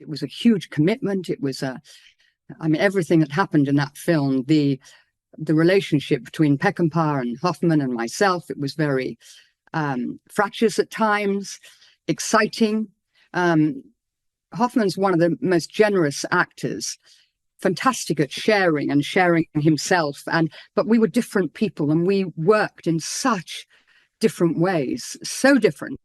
It was a huge commitment. It was everything that happened in that film, the relationship between Peckinpah and Hoffman and myself, it was very fractious at times, exciting. Hoffman's one of the most generous actors, fantastic at sharing himself. But we were different people and we worked in such different ways, so different.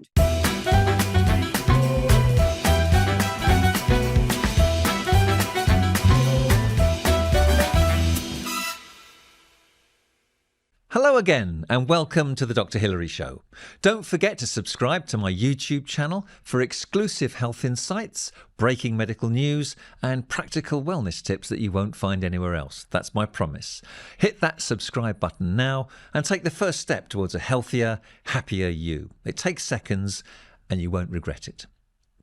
Hello again and welcome to the Dr. Hilary Show. Don't forget to subscribe to my YouTube channel for exclusive health insights, breaking medical news and practical wellness tips that you won't find anywhere else. That's my promise. Hit that subscribe button now and take the first step towards a healthier, happier you. It takes seconds and you won't regret it.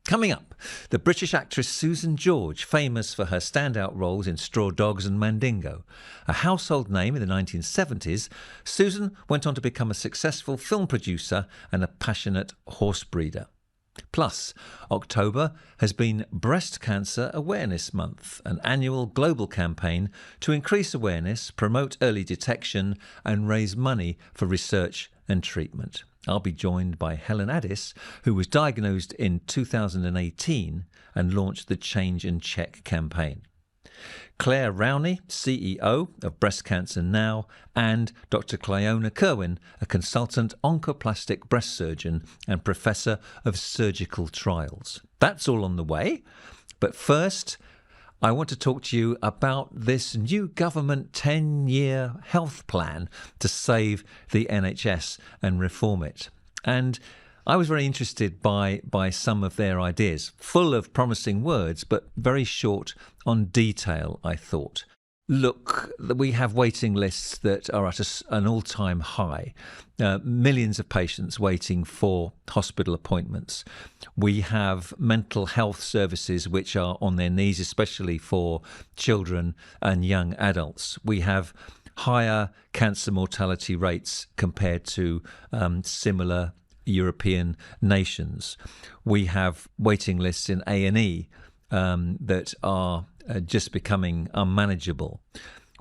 Coming up, the British actress Susan George, famous for her standout roles in Straw Dogs and Mandingo. A household name in the 1970s, Susan went on to become a successful film producer and a passionate horse breeder. Plus, October has been Breast Cancer Awareness Month, an annual global campaign to increase awareness, promote early detection and raise money for research and treatment. I'll be joined by Helen Addis, who was diagnosed in 2018 and launched the Change and Check campaign. Claire Rowney, CEO of Breast Cancer Now, and Dr. Cliona Kirwan, a consultant oncoplastic breast surgeon and professor of surgical trials. That's all on the way. But first, I want to talk to you about this new government 10-year health plan to save the NHS and reform it. And I was very interested by some of their ideas, full of promising words, but very short on detail, I thought. Look, we have waiting lists that are at an all-time high. Millions of patients waiting for hospital appointments. We have mental health services which are on their knees, especially for children and young adults. We have higher cancer mortality rates compared to similar European nations. We have waiting lists in A&E that are just becoming unmanageable.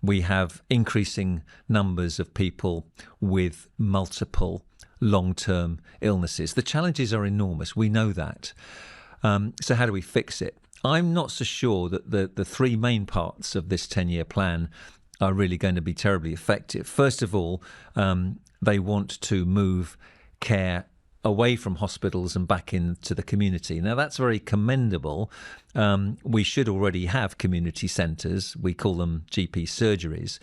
We have increasing numbers of people with multiple long-term illnesses. The challenges are enormous. We know that. So how do we fix it? I'm not so sure that the three main parts of this 10-year plan are really going to be terribly effective. First of all, they want to move care away from hospitals and back into the community. Now, that's very commendable. We should already have community centres. We call them GP surgeries.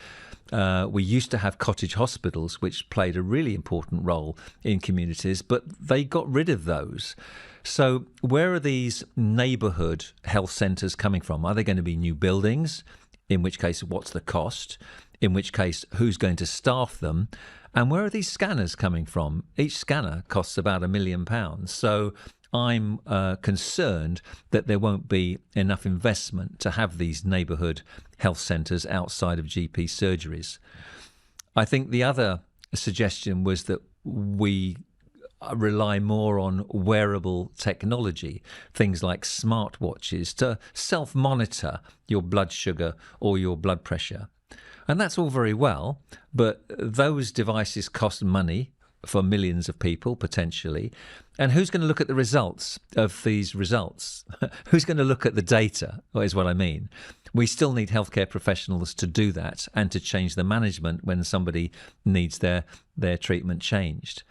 We used to have cottage hospitals, which played a really important role in communities, but they got rid of those. So where are these neighbourhood health centres coming from? Are they going to be new buildings? In which case, what's the cost? In which case, who's going to staff them? And where are these scanners coming from? Each scanner costs about £1 million. So I'm concerned that there won't be enough investment to have these neighbourhood health centres outside of GP surgeries. I think the other suggestion was that we rely more on wearable technology, things like smartwatches, to self-monitor your blood sugar or your blood pressure. And that's all very well, but those devices cost money for millions of people, potentially. And who's going to look at the results of these results? Who's going to look at the data, is what I mean. We still need healthcare professionals to do that and to change the management when somebody needs their treatment changed.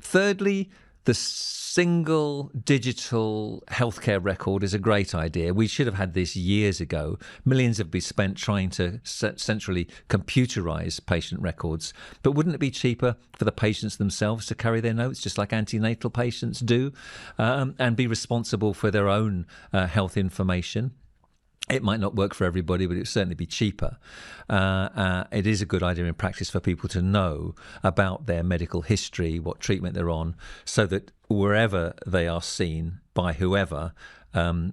Thirdly, the single digital healthcare record is a great idea. We should have had this years ago. Millions have been spent trying to centrally computerize patient records. But wouldn't it be cheaper for the patients themselves to carry their notes, just like antenatal patients do, and be responsible for their own health information? It might not work for everybody, but it would certainly be cheaper. It is a good idea in practice for people to know about their medical history, what treatment they're on, so that wherever they are seen by whoever,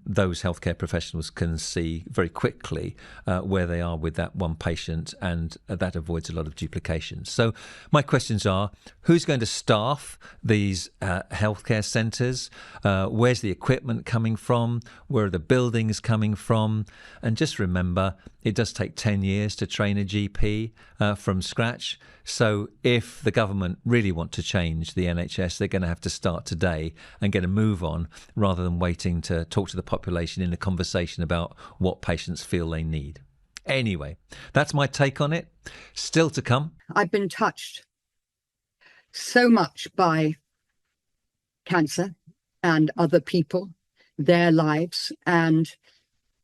those healthcare professionals can see very quickly where they are with that one patient, and that avoids a lot of duplication. So my questions are, who's going to staff these healthcare centres? Where's the equipment coming from? Where are the buildings coming from? And just remember, it does take 10 years to train a GP from scratch. So if the government really want to change the NHS, they're going to have to start today and get a move on, rather than waiting to talk to the population in a conversation about what patients feel they need. Anyway, that's my take on it. Still to come. I've been touched so much by cancer and other people, their lives, and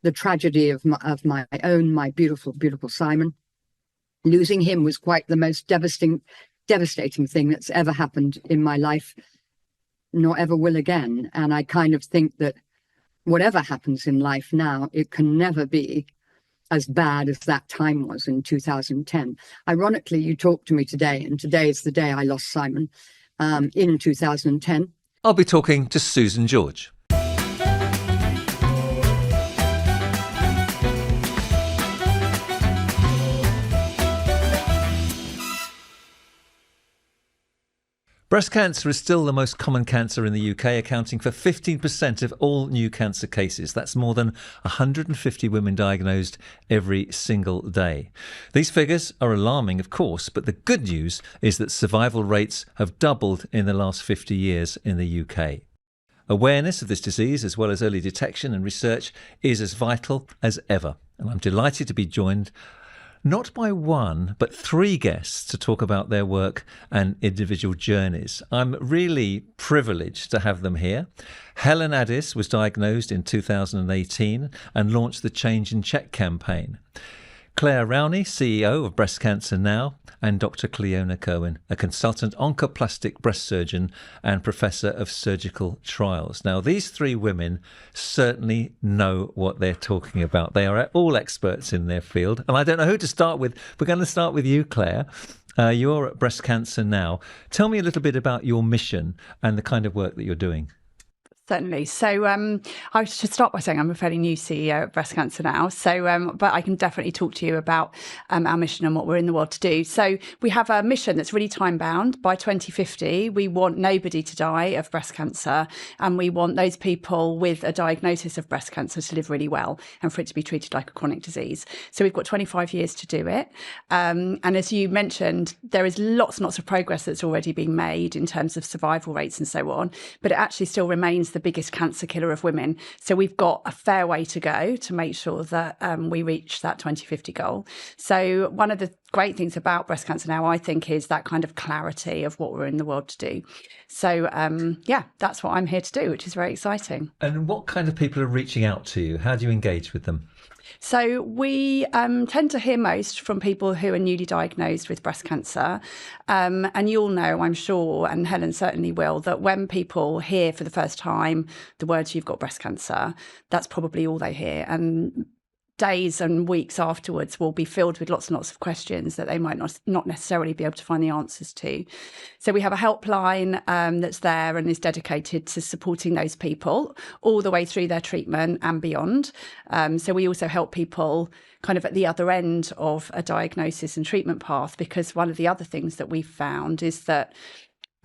the tragedy of my beautiful Simon. Losing him was quite the most devastating thing that's ever happened in my life, nor ever will again. And I kind of think that whatever happens in life now, it can never be as bad as that time was in 2010. Ironically, you talked to me today, and today is the day I lost Simon, in 2010. I'll be talking to Susan George. Breast cancer is still the most common cancer in the UK, accounting for 15% of all new cancer cases. That's more than 150 women diagnosed every single day. These figures are alarming, of course, but the good news is that survival rates have doubled in the last 50 years in the UK. Awareness of this disease, as well as early detection and research, is as vital as ever. And I'm delighted to be joined not by one, but three guests to talk about their work and individual journeys. I'm really privileged to have them here. Helen Addis was diagnosed in 2018 and launched the Change and Check campaign. Claire Rowney, CEO of Breast Cancer Now, and Dr. Cliona Kirwan, a consultant oncoplastic breast surgeon and professor of surgical trials. Now, these three women certainly know what they're talking about. They are all experts in their field. And I don't know who to start with. We're going to start with you, Claire. You're at Breast Cancer Now. Tell me a little bit about your mission and the kind of work that you're doing. Certainly. So I should start by saying I'm a fairly new CEO at Breast Cancer Now. So, but I can definitely talk to you about our mission and what we're in the world to do. So we have a mission that's really time bound. By 2050, we want nobody to die of breast cancer, and we want those people with a diagnosis of breast cancer to live really well and for it to be treated like a chronic disease. So we've got 25 years to do it. And as you mentioned, there is lots and lots of progress that's already been made in terms of survival rates and so on, but it actually still remains the biggest cancer killer of women. So we've got a fair way to go to make sure that we reach that 2050 goal. So one of the great things about Breast Cancer Now, I think, is that kind of clarity of what we're in the world to do. So yeah, that's what I'm here to do, which is very exciting. And what kind of people are reaching out to you? How do you engage with them? So we tend to hear most from people who are newly diagnosed with breast cancer. And you'll know, I'm sure, and Helen certainly will, that when people hear for the first time the words "you've got breast cancer," that's probably all they hear. And days and weeks afterwards will be filled with lots and lots of questions that they might not necessarily be able to find the answers to. So we have a helpline that's there and is dedicated to supporting those people all the way through their treatment and beyond. So we also help people kind of at the other end of a diagnosis and treatment path, because one of the other things that we've found is that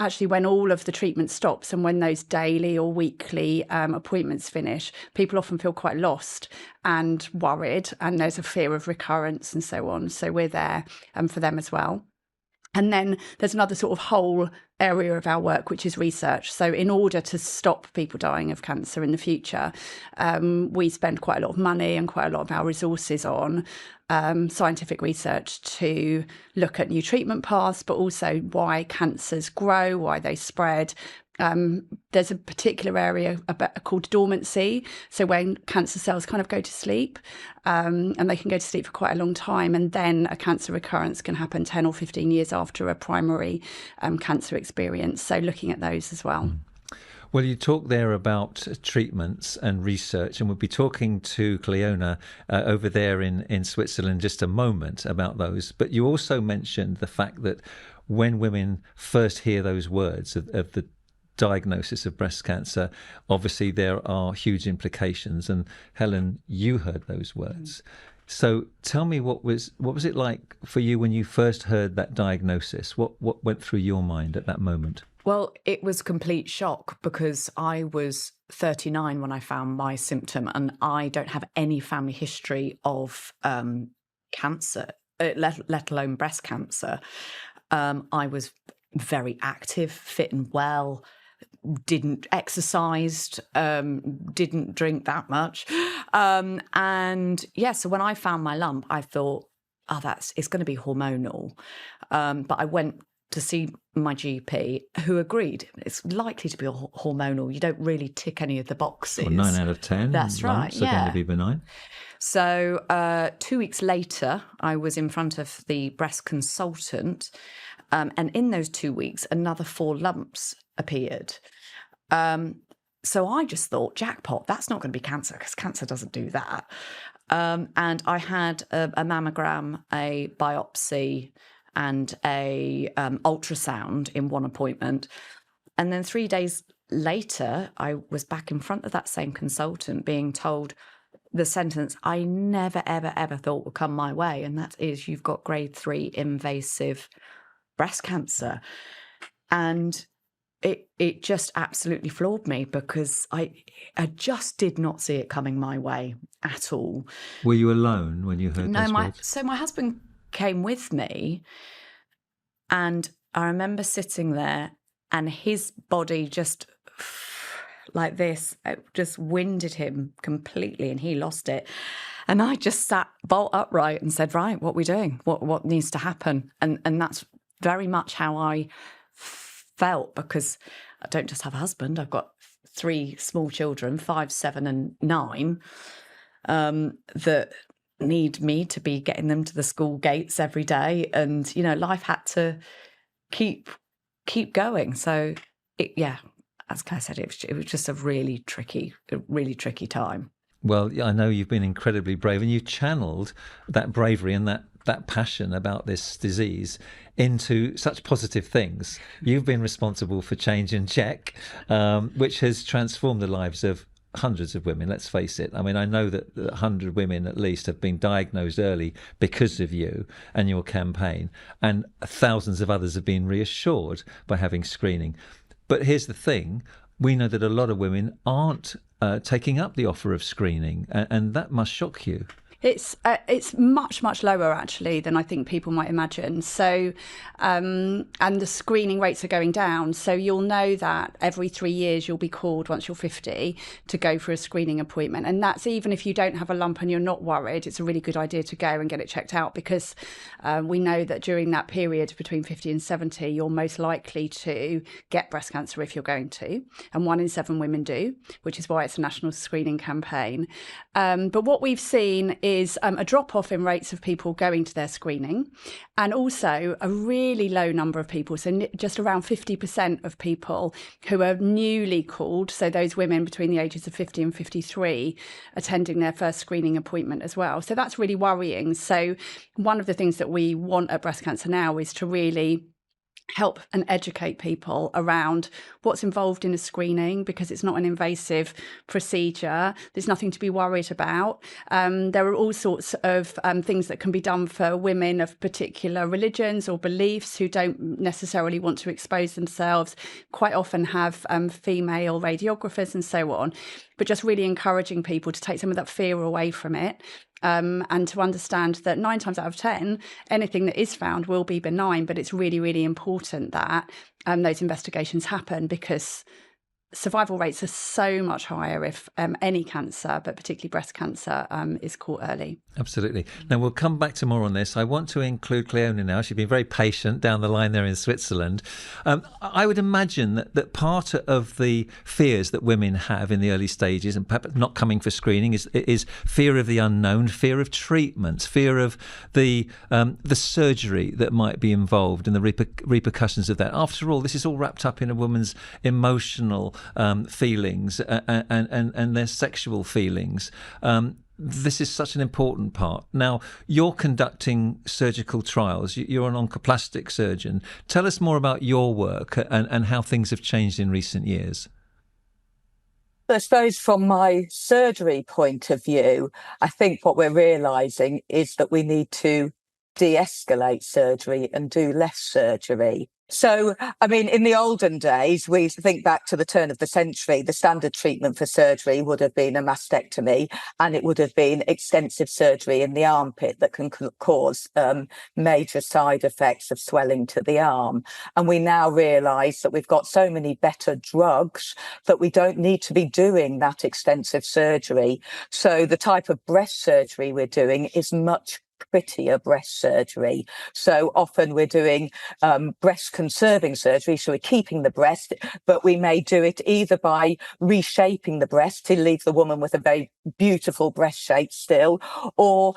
actually, when all of the treatment stops and when those daily or weekly appointments finish, people often feel quite lost and worried, and there's a fear of recurrence and so on. So we're there for them as well. And then there's another sort of whole area of our work, which is research. So in order to stop people dying of cancer in the future, we spend quite a lot of money and quite a lot of our resources on scientific research to look at new treatment paths, but also why cancers grow, why they spread. There's a particular area called dormancy. So when cancer cells kind of go to sleep, and they can go to sleep for quite a long time, and then a cancer recurrence can happen 10 or 15 years after a primary cancer experience. So looking at those as well. Well, you talk there about treatments and research, and we'll be talking to Cliona over there in Switzerland in just a moment about those. But you also mentioned the fact that when women first hear those words of the diagnosis of breast cancer, obviously there are huge implications. And Helen, you heard those words. So tell me, what was it like for you when you first heard that diagnosis? What went through your mind at that moment? Well, it was complete shock because I was 39 when I found my symptom, and I don't have any family history of cancer, let alone breast cancer. I was very active, fit and well, didn't exercise, didn't drink that much. And yeah, so when I found my lump, I thought, it's going to be hormonal. But I went to see my GP, who agreed it's likely to be hormonal. You don't really tick any of the boxes. Well, 9 out of 10 That's right, lumps are going to be benign. So 2 weeks later, I was in front of the breast consultant, and in those 2 weeks, another 4 lumps appeared. So I just thought, jackpot, that's not going to be cancer, because cancer doesn't do that. And I had a mammogram, a biopsy, and a ultrasound in one appointment. And then 3 days later, I was back in front of that same consultant being told the sentence I never, ever, ever thought would come my way. And that is, you've got grade 3 invasive breast cancer. And it just absolutely floored me, because I just did not see it coming my way at all. Were you alone when you heard those words? So my husband came with me, and I remember sitting there, and his body just like this, it just winded him completely, and he lost it. And I just sat bolt upright and said, right, what are we doing? What needs to happen? And that's very much how I felt, because I don't just have a husband, I've got 3 small children, 5, 7 and 9, that need me to be getting them to the school gates every day. And, life had to keep going. So as Claire said, it was just a really tricky time. Well, I know you've been incredibly brave, and you've channeled that bravery and that passion about this disease into such positive things. You've been responsible for Change and Check, which has transformed the lives of hundreds of women, let's face it. I mean, I know that 100 women at least have been diagnosed early because of you and your campaign, and thousands of others have been reassured by having screening. But here's the thing, we know that a lot of women aren't taking up the offer of screening, and that must shock you. It's much, much lower, actually, than I think people might imagine. So, and the screening rates are going down. So you'll know that every 3 years you'll be called, once you're 50, to go for a screening appointment. And that's even if you don't have a lump and you're not worried, it's a really good idea to go and get it checked out, because we know that during that period between 50 and 70, you're most likely to get breast cancer if you're going to. And 1 in 7 women do, which is why it's a national screening campaign. But what we've seen is a drop-off in rates of people going to their screening, and also a really low number of people, so just around 50% of people who are newly called, so those women between the ages of 50 and 53 attending their first screening appointment as well. So that's really worrying. So one of the things that we want at Breast Cancer Now is to really help and educate people around what's involved in a screening, because it's not an invasive procedure. There's nothing to be worried about. There are all sorts of things that can be done for women of particular religions or beliefs who don't necessarily want to expose themselves, quite often have female radiographers and so on, but just really encouraging people to take some of that fear away from it. And to understand that 9 times out of 10, anything that is found will be benign, but it's really, really important that those investigations happen, because survival rates are so much higher if any cancer, but particularly breast cancer, is caught early. Absolutely. Now, we'll come back to more on this. I want to include Cliona now. She's been very patient down the line there in Switzerland. I would imagine that part of the fears that women have in the early stages, and perhaps not coming for screening, is fear of the unknown, fear of treatments, fear of the surgery that might be involved and the repercussions of that. After all, this is all wrapped up in a woman's emotional feelings and their sexual feelings. this is such an important part. Now, you're conducting surgical trials. You're an oncoplastic surgeon. Tell us more about your work and how things have changed in recent years. I suppose from my surgery point of view, I think what we're realising is that we need to de-escalate surgery and do less surgery. So, I mean, in the olden days, we think back to the turn of the century, the standard treatment for surgery would have been a mastectomy, and it would have been extensive surgery in the armpit that can cause major side effects of swelling to the arm. And we now realise that we've got so many better drugs that we don't need to be doing that extensive surgery. So the type of breast surgery we're doing is much prettier breast surgery. So often we're doing breast conserving surgery, so we're keeping the breast, but we may do it either by reshaping the breast to leave the woman with a very beautiful breast shape still, or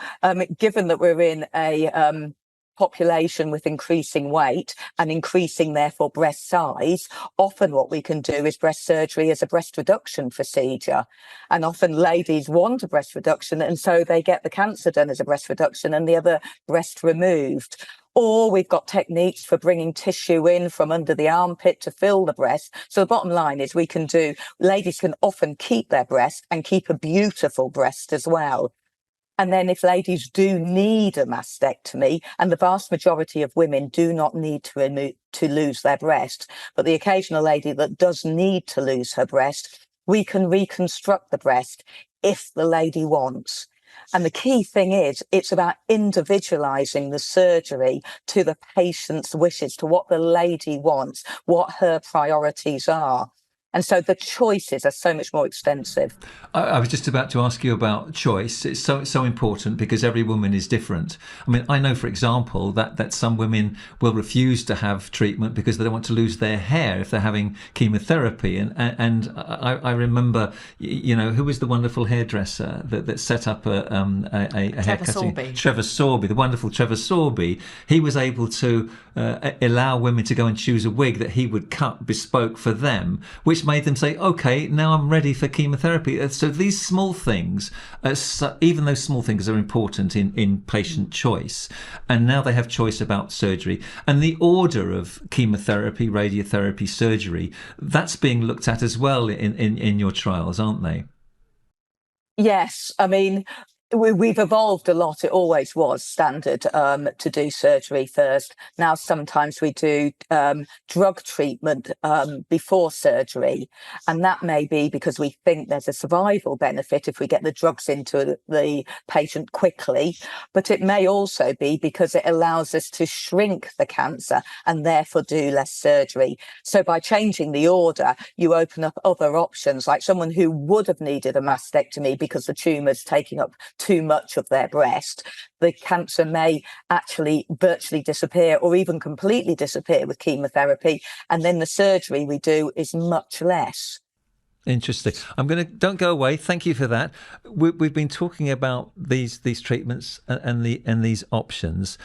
given that we're in a population with increasing weight and increasing therefore breast size, often what we can do is breast surgery as a breast reduction procedure. And often ladies want a breast reduction, and so they get the cancer done as a breast reduction and the other breast removed. Or we've got techniques for bringing tissue in from under the armpit to fill the breast. So the bottom line is ladies can often keep their breast and keep a beautiful breast as well. And then if ladies do need a mastectomy, and the vast majority of women do not need to lose their breast, but the occasional lady that does need to lose her breast, we can reconstruct the breast if the lady wants. And the key thing is, it's about individualising the surgery to the patient's wishes, to what the lady wants, what her priorities are. And so the choices are so much more extensive. I was just about to ask you about choice. It's so important because every woman is different. I mean, I know, for example, that some women will refuse to have treatment because they don't want to lose their hair if they're having chemotherapy. And I remember, who was the wonderful hairdresser that set up a haircutting? Trevor Sorby, the wonderful Trevor Sorby. He was able to allow women to go and choose a wig that he would cut bespoke for them, which made them say, okay, now I'm ready for chemotherapy. So these small things, even those small things are important in patient choice. And now they have choice about surgery. And the order of chemotherapy, radiotherapy, surgery, that's being looked at as well in your trials, aren't they? Yes. I mean, we've evolved a lot. It always was standard to do surgery first. Now sometimes we do drug treatment before surgery, and that may be because we think there's a survival benefit if we get the drugs into the patient quickly, but it may also be because it allows us to shrink the cancer and therefore do less surgery. So by changing the order, you open up other options, like someone who would have needed a mastectomy because the tumour's taking up too much of their breast. The cancer may actually virtually disappear or even completely disappear with chemotherapy, and then the surgery we do is much less. Interesting. Don't go away. Thank you for that. We've been talking about these treatments and these options.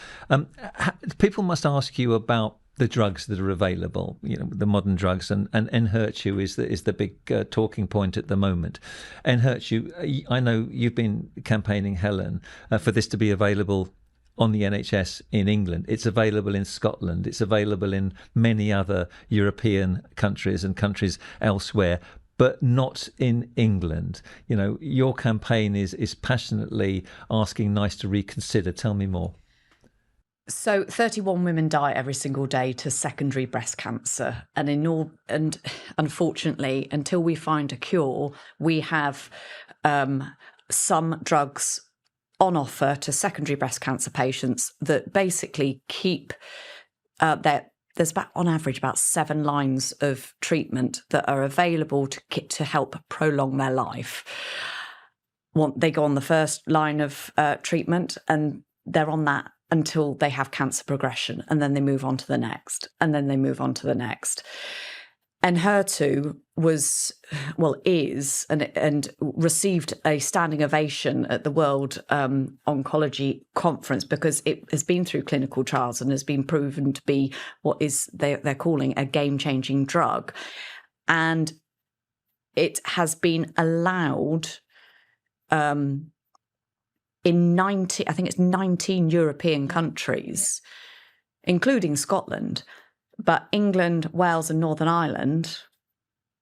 People must ask you about the drugs that are available, the modern drugs, and Enhertu is the big talking point at the moment. Enhertu, I know you've been campaigning, Helen, for this to be available on the NHS in England. It's available in Scotland. It's available in many other European countries and countries elsewhere, but not in England. Your campaign is passionately asking NICE to reconsider. Tell me more. So 31 women die every single day to secondary breast cancer. And unfortunately, until we find a cure, we have some drugs on offer to secondary breast cancer patients that basically keep there's on average about 7 lines of treatment that are available to help prolong their life. They go on the first line of treatment and they're on that until they have cancer progression, and then they move on to the next, and then they move on to the next. Enhertu is and received a standing ovation at the World Oncology Conference because it has been through clinical trials and has been proven to be what they're calling a game-changing drug. And it has been allowed in 19 European countries, including Scotland, but England, Wales, and Northern Ireland,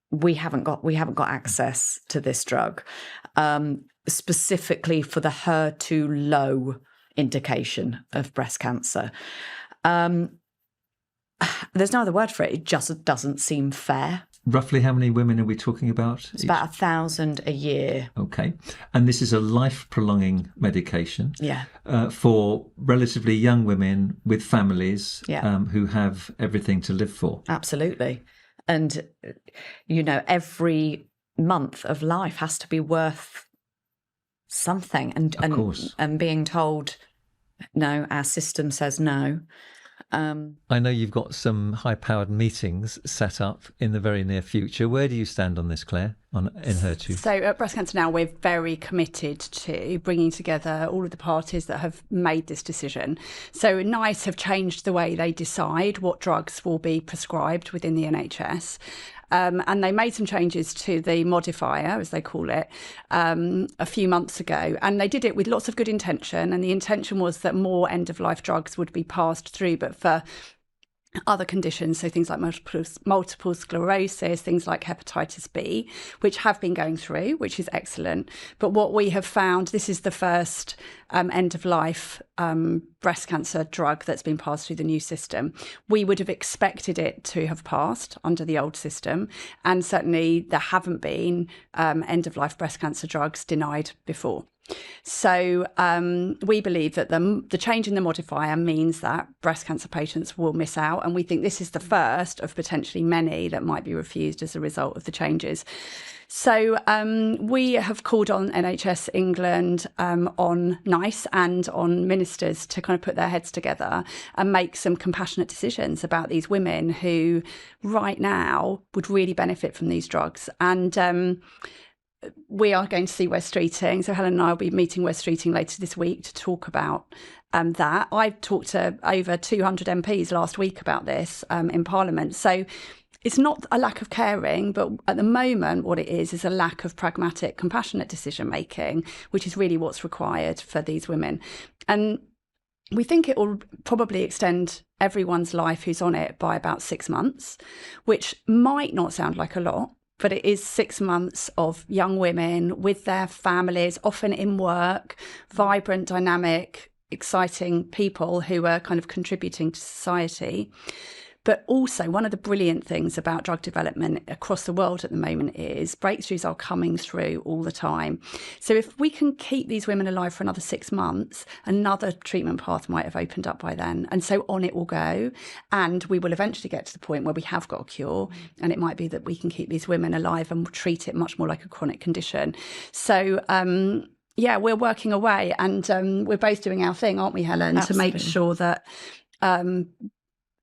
we haven't got access to this drug, specifically for the HER2 low indication of breast cancer. There's no other word for it. It just doesn't seem fair. Roughly how many women are we talking about? It's about 1,000 a year. Okay. And this is a life-prolonging medication Yeah. For relatively young women with families Yeah. Who have everything to live for. Absolutely. And, every month of life has to be worth something. Of course. And being told, no, our system says no. I know you've got some high-powered meetings set up in the very near future. Where do you stand on this, Claire, on Enhertu? So at Breast Cancer Now, we're very committed to bringing together all of the parties that have made this decision. So NICE have changed the way they decide what drugs will be prescribed within the NHS. And they made some changes to the modifier, as they call it, a few months ago. And they did it with lots of good intention. And the intention was that more end-of-life drugs would be passed through, but for other conditions, so things like multiple sclerosis, things like hepatitis B, which have been going through, which is excellent. But what we have found, this is the first end-of-life breast cancer drug that's been passed through the new system. We would have expected it to have passed under the old system, and certainly there haven't been end-of-life breast cancer drugs denied before. So we believe that the change in the modifier means that breast cancer patients will miss out, and we think this is the first of potentially many that might be refused as a result of the changes. So we have called on NHS England, on NICE and on ministers to kind of put their heads together and make some compassionate decisions about these women who right now would really benefit from these drugs. And we are going to see West Streeting. So Helen and I will be meeting West Streeting later this week to talk about that. I've talked to over 200 MPs last week about this in Parliament. So it's not a lack of caring, but at the moment what it is a lack of pragmatic, compassionate decision making, which is really what's required for these women. And we think it will probably extend everyone's life who's on it by about 6 months, which might not sound like a lot, but it is 6 months of young women with their families, often in work, vibrant, dynamic, exciting people who are kind of contributing to society. But also, one of the brilliant things about drug development across the world at the moment is breakthroughs are coming through all the time. So if we can keep these women alive for another 6 months, another treatment path might have opened up by then. And so on it will go. And we will eventually get to the point where we have got a cure. And it might be that we can keep these women alive and treat it much more like a chronic condition. So, yeah, we're working away, and we're both doing our thing, aren't we, Helen, Absolutely. to make sure that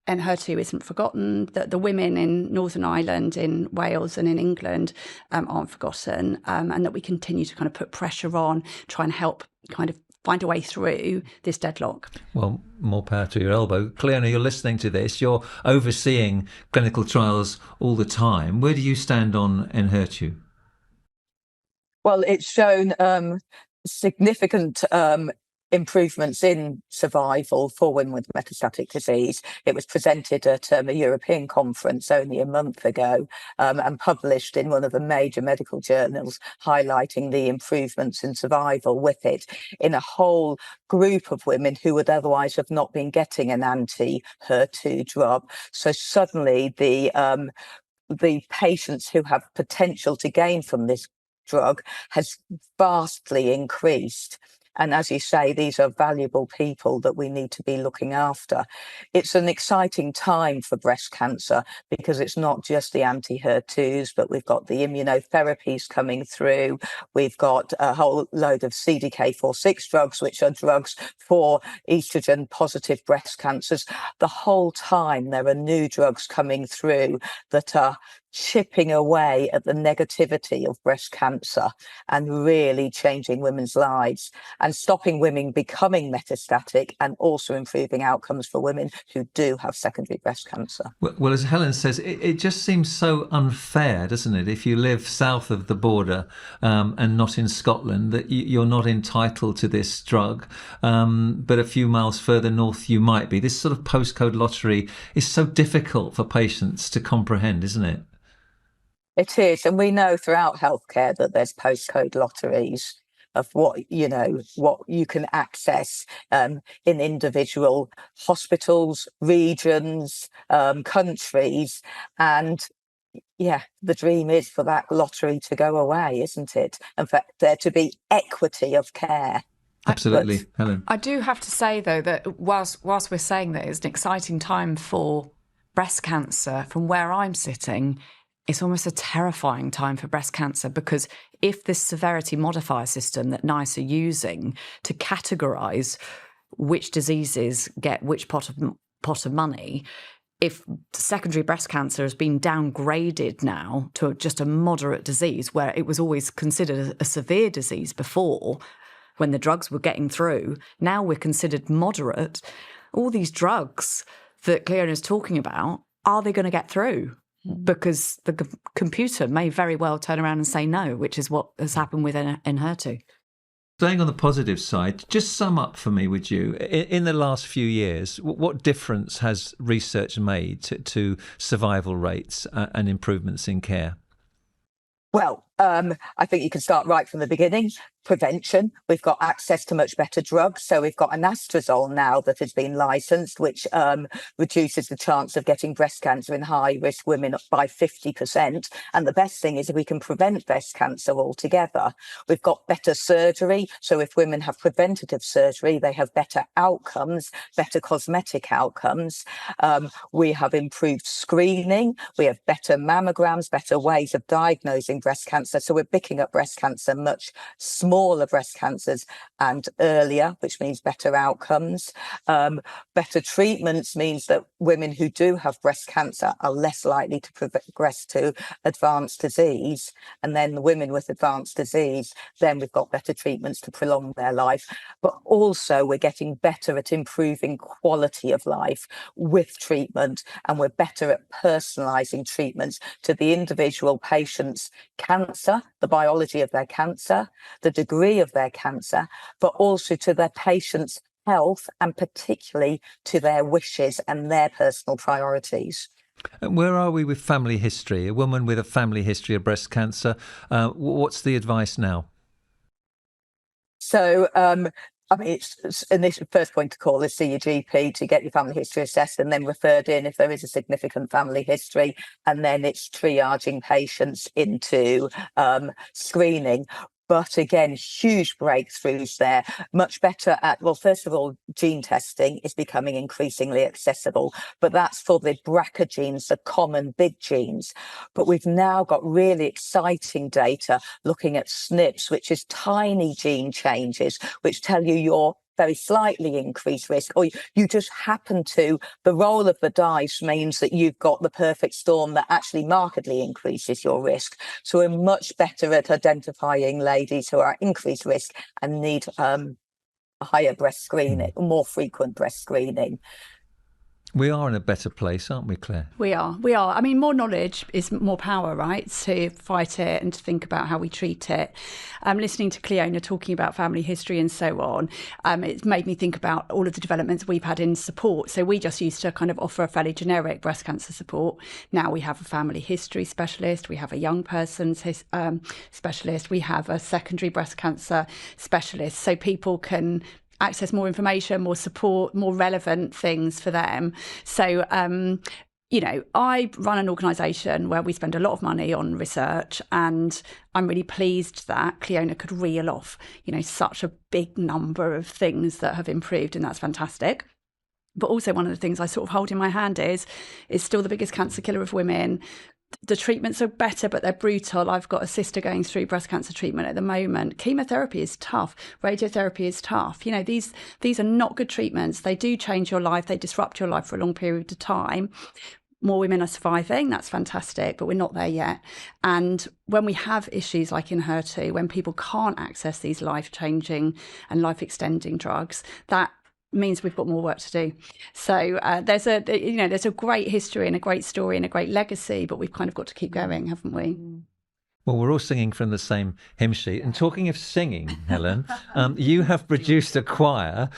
Enhertu isn't forgotten, that the women in Northern Ireland, in Wales and in England aren't forgotten, and that we continue to kind of put pressure on, try and help kind of find a way through this deadlock. Well, more power to your elbow. Cliona, you're listening to this. You're overseeing clinical trials all the time. Where do you stand on Enhertu? Well, it's shown significant improvements in survival for women with metastatic disease. It was presented at a European conference only a month ago and published in one of the major medical journals, highlighting the improvements in survival with it in a whole group of women who would otherwise have not been getting an anti-HER2 drug. So suddenly the patients who have potential to gain from this drug has vastly increased. And as you say, these are valuable people that we need to be looking after. It's an exciting time for breast cancer because it's not just the anti-HER2s, but we've got the immunotherapies coming through. We've got a whole load of CDK4/6 drugs, which are drugs for estrogen-positive breast cancers. The whole time there are new drugs coming through that are chipping away at the negativity of breast cancer and really changing women's lives and stopping women becoming metastatic, and also improving outcomes for women who do have secondary breast cancer. Well, as Helen says, it just seems so unfair, doesn't it? If you live south of the border and not in Scotland, that you're not entitled to this drug, but a few miles further north you might be. This sort of postcode lottery is so difficult for patients to comprehend, isn't it? It is, and we know throughout healthcare that there's postcode lotteries of what you can access in individual hospitals, regions, countries, and the dream is for that lottery to go away, isn't it? And for there to be equity of care. Absolutely, Helen. I do have to say, though, that whilst we're saying that it's an exciting time for breast cancer, from where I'm sitting, it's almost a terrifying time for breast cancer, because if this severity modifier system that NICE are using to categorise which diseases get which pot of money, if secondary breast cancer has been downgraded now to just a moderate disease, where it was always considered a severe disease before, when the drugs were getting through, now we're considered moderate. All these drugs that Cliona is talking about, are they going to get through? Because the computer may very well turn around and say no, which is what has happened with Enhertu. Staying on the positive side, just sum up for me, would you, in the last few years, what difference has research made to survival rates and improvements in care? Well, I think you can start right from the beginning. Prevention. We've got access to much better drugs. So we've got anastrozole now that has been licensed, which reduces the chance of getting breast cancer in high-risk women by 50%. And the best thing is if we can prevent breast cancer altogether. We've got better surgery. So if women have preventative surgery, they have better outcomes, better cosmetic outcomes. We have improved screening. We have better mammograms, better ways of diagnosing breast cancer. So we're picking up breast cancer much smaller breast cancers and earlier, which means better outcomes. Better treatments means that women who do have breast cancer are less likely to progress to advanced disease. And then the women with advanced disease, then we've got better treatments to prolong their life. But also we're getting better at improving quality of life with treatment, and we're better at personalising treatments to the individual patient's cancer, the biology of their cancer, the degree of their cancer, but also to their patient's health, and particularly to their wishes and their personal priorities. And where are we with family history? A woman with a family history of breast cancer, what's the advice now? So, it's initial first point to call is see your GP to get your family history assessed, and then referred in if there is a significant family history, and then it's triaging patients into screening. But again, huge breakthroughs there. Much better at, well, first of all, gene testing is becoming increasingly accessible, but that's for the BRCA genes, the common big genes. But we've now got really exciting data looking at SNPs, which is tiny gene changes, which tell you you're very slightly increased risk, or you just happen to, the roll of the dice means that you've got the perfect storm that actually markedly increases your risk. So we're much better at identifying ladies who are at increased risk and need higher breast screening, more frequent breast screening. We are in a better place, aren't we, Claire? We are. I mean, more knowledge is more power, right? To fight it and to think about how we treat it. Listening to Cliona talking about family history and so on, it's made me think about all of the developments we've had in support. So we just used to kind of offer a fairly generic breast cancer support. Now we have a family history specialist, we have a young person's specialist, we have a secondary breast cancer specialist. So people can access more information, more support, more relevant things for them. So, I run an organisation where we spend a lot of money on research, and I'm really pleased that Cliona could reel off, such a big number of things that have improved, and that's fantastic. But also one of the things I sort of hold in my hand is still the biggest cancer killer of women. The treatments are better, but they're brutal. I've got a sister going through breast cancer treatment at the moment. Chemotherapy is tough. Radiotherapy is tough. These are not good treatments. They do change your life. They disrupt your life for a long period of time. more women are surviving. That's fantastic, but we're not there yet. And when we have issues like Enhertu, when people can't access these life-changing and life-extending drugs, that means we've got more work to do. So there's a great history and a great story and a great legacy, but we've kind of got to keep going, haven't we? Well, we're all singing from the same hymn sheet. And talking of singing, Helen, you have produced a choir,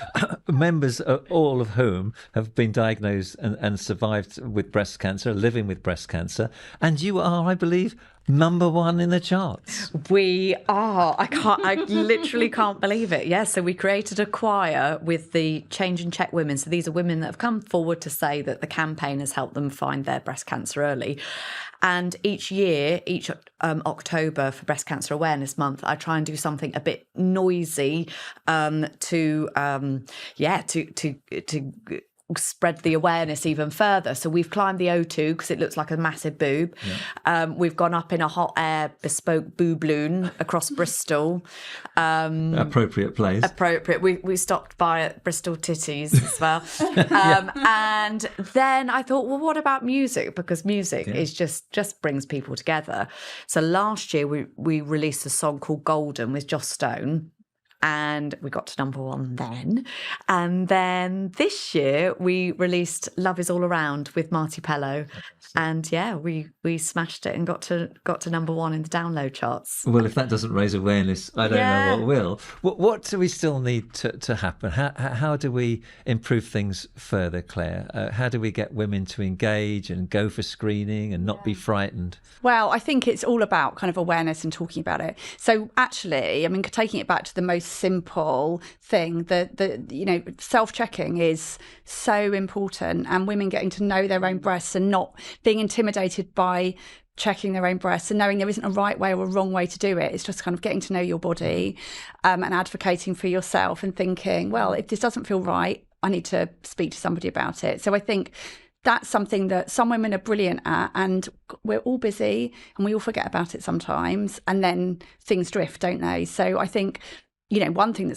members all of whom have been diagnosed and survived with breast cancer, living with breast cancer. And you are, I believe, #1 in the charts. We are. I literally can't believe it. Yeah. So we created a choir with the Change and Check women. So these are women that have come forward to say that the campaign has helped them find their breast cancer early. And each year, each October for Breast Cancer Awareness Month, I try and do something a bit noisy to spread the awareness even further. So we've climbed the O2 because it looks like a massive boob. Yeah. We've gone up in a hot air bespoke boobloon across Bristol. Appropriate place. Appropriate. We stopped by at Bristol Titties as well. And then I thought, well, what about music? Because music is just brings people together. So last year we released a song called Golden with Joss Stone. And we got to #1 then. And then this year we released Love Is All Around with Marty Pellow. And we smashed it and got to #1 in the download charts. Well, if that doesn't raise awareness, I don't know what will. What do we still need to happen? How do we improve things further, Claire? How do we get women to engage and go for screening and not be frightened? Well, I think it's all about kind of awareness and talking about it. So actually, I mean, taking it back to the most simple thing, the self-checking is so important, and women getting to know their own breasts and not being intimidated by checking their own breasts and knowing there isn't a right way or a wrong way to do it. It's just kind of getting to know your body and advocating for yourself and thinking, well, if this doesn't feel right, I need to speak to somebody about it. So I think that's something that some women are brilliant at, and we're all busy and we all forget about it sometimes, and then things drift, don't they? So I think, one thing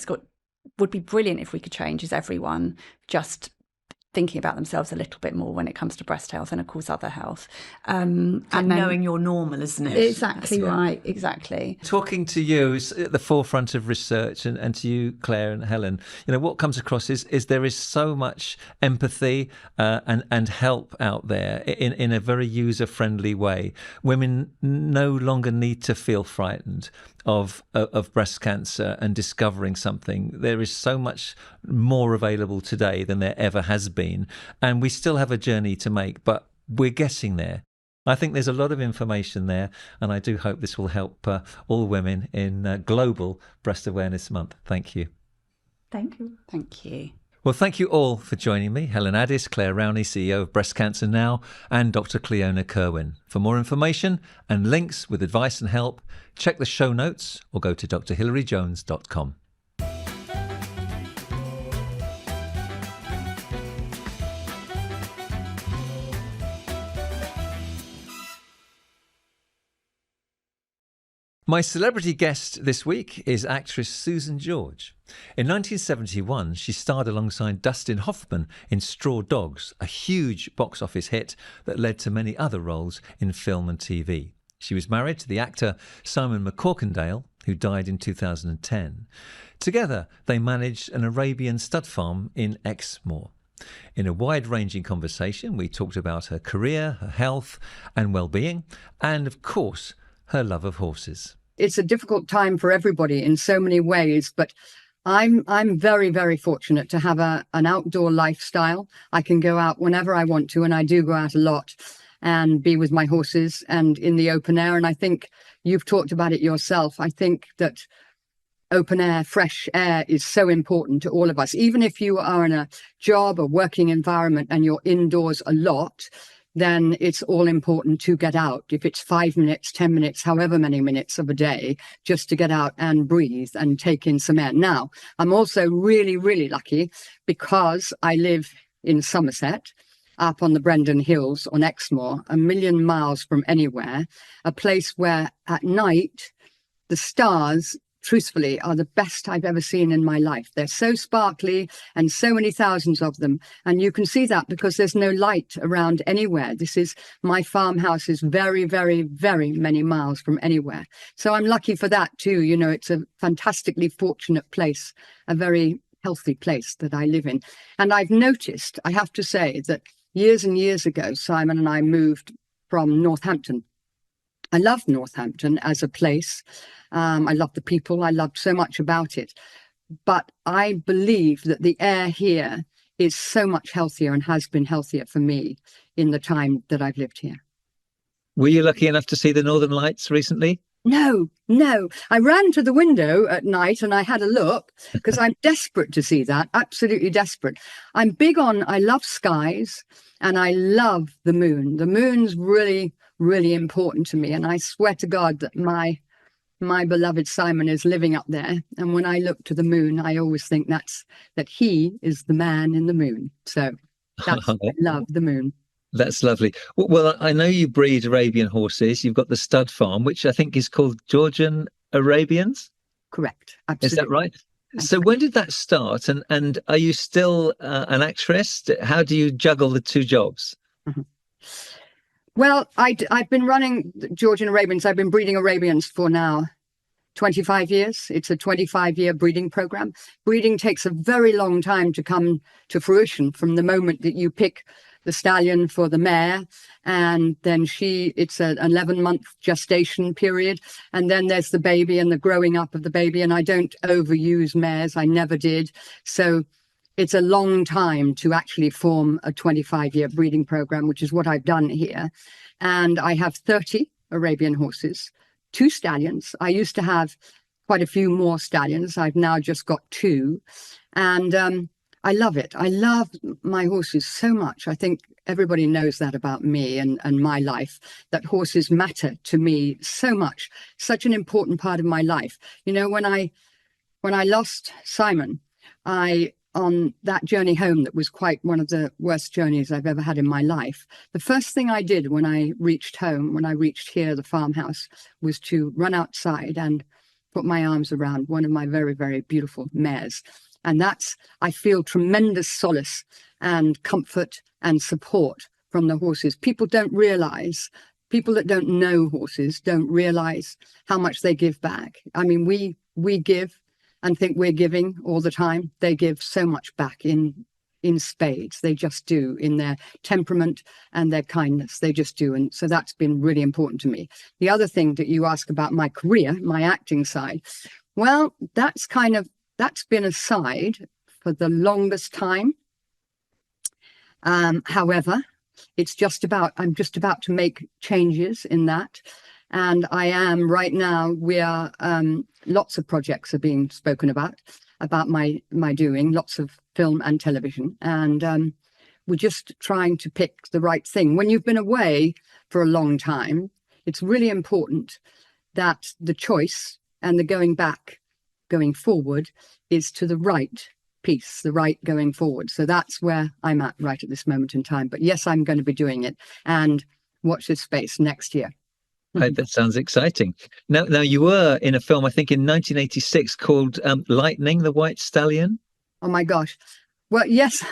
would be brilliant if we could change is everyone just thinking about themselves a little bit more when it comes to breast health and, of course, other health. And knowing you're normal, isn't it? Exactly right, exactly. Talking to you at the forefront of research, and to you, Claire and Helen, what comes across is there is so much empathy and help out there in a very user-friendly way. Women no longer need to feel frightened of breast cancer and discovering something. There is so much more available today than there ever has been, and we still have a journey to make, but we're getting there. I think there's a lot of information there, and I do hope this will help all women in Global Breast Awareness Month. Thank you. Thank you. Thank you. Well, thank you all for joining me. Helen Addis, Claire Rowney, CEO of Breast Cancer Now, and Dr. Cliona Kirwan. For more information and links with advice and help, check the show notes or go to drhillaryjones.com. My celebrity guest this week is actress Susan George. In 1971, she starred alongside Dustin Hoffman in Straw Dogs, a huge box office hit that led to many other roles in film and TV. She was married to the actor Simon MacCorkindale, who died in 2010. Together, they managed an Arabian stud farm in Exmoor. In a wide-ranging conversation, we talked about her career, her health and well-being, and, of course, her love of horses. It's a difficult time for everybody in so many ways, but I'm very, very fortunate to have an outdoor lifestyle. I can go out whenever I want to, and I do go out a lot and be with my horses and in the open air. And I think you've talked about it yourself. I think that open air, fresh air is so important to all of us. Even if you are in a job or working environment and you're indoors a lot, then it's all important to get out. If it's 5 minutes, 10 minutes, however many minutes of a day, just to get out and breathe and take in some air. Now, I'm also really, really lucky because I live in Somerset, up on the Brendan Hills on Exmoor, 1,000,000 miles from anywhere, a place where at night the stars truthfully, are the best I've ever seen in my life. They're so sparkly and so many thousands of them. And you can see that because there's no light around anywhere. My farmhouse is very, very, very many miles from anywhere. So I'm lucky for that too. You know, it's a fantastically fortunate place, a very healthy place that I live in. And I've noticed, I have to say, that years and years ago, Simon and I moved from Northampton. I love Northampton as a place. I love the people. I loved so much about it. But I believe that the air here is so much healthier and has been healthier for me in the time that I've lived here. Were you lucky enough to see the Northern Lights recently? No. I ran to the window at night and I had a look because I'm desperate to see that, absolutely desperate. I love skies and I love the moon. The moon's really, really important to me. And I swear to God that my beloved Simon is living up there. And when I look to the moon, I always think that he is the man in the moon. So that's I love the moon. That's lovely. Well, I know you breed Arabian horses. You've got the stud farm, which I think is called Georgian Arabians. Correct. Absolutely. Is that right? So when did that start? And are you still an actress? How do you juggle the two jobs? Mm-hmm. Well, I've been running Georgian Arabians. I've been breeding Arabians for now 25 years. It's a 25-year breeding program. Breeding takes a very long time to come to fruition from the moment that you pick the stallion for the mare, and then it's an 11-month gestation period, and then there's the baby and the growing up of the baby. And I don't overuse mares, I never did. So it's a long time to actually form a 25-year breeding program, which is what I've done here. And I have 30 Arabian horses, 2 stallions. I used to have quite a few more stallions. I've now just got 2. And I love it. I love my horses so much. I think everybody knows that about me and my life, that horses matter to me so much, such an important part of my life. You know, when I lost Simon, on that journey home, that was quite one of the worst journeys I've ever had in my life. The first thing I did when I reached home, when I reached here, the farmhouse, was to run outside and put my arms around one of my very, very beautiful mares. And I feel tremendous solace and comfort and support from the horses. People that don't know horses don't realize how much they give back. I mean, we give and think we're giving all the time. They give so much back in spades. They just do, in their temperament and their kindness. They just do. And so that's been really important to me. The other thing that you ask about my career, my acting side, well, that's been aside for the longest time. However, I'm just about to make changes in that. And I am right now, lots of projects are being spoken about my doing, lots of film and television. And we're just trying to pick the right thing. When you've been away for a long time, it's really important that the choice and the going forward is to the right piece, the right going forward. So that's where I'm at right at this moment in time. But yes, I'm going to be doing it, and watch this space next year. That sounds exciting. Now you were in a film, I think in 1986, called Lightning, the White Stallion. Oh my gosh. Well, yes.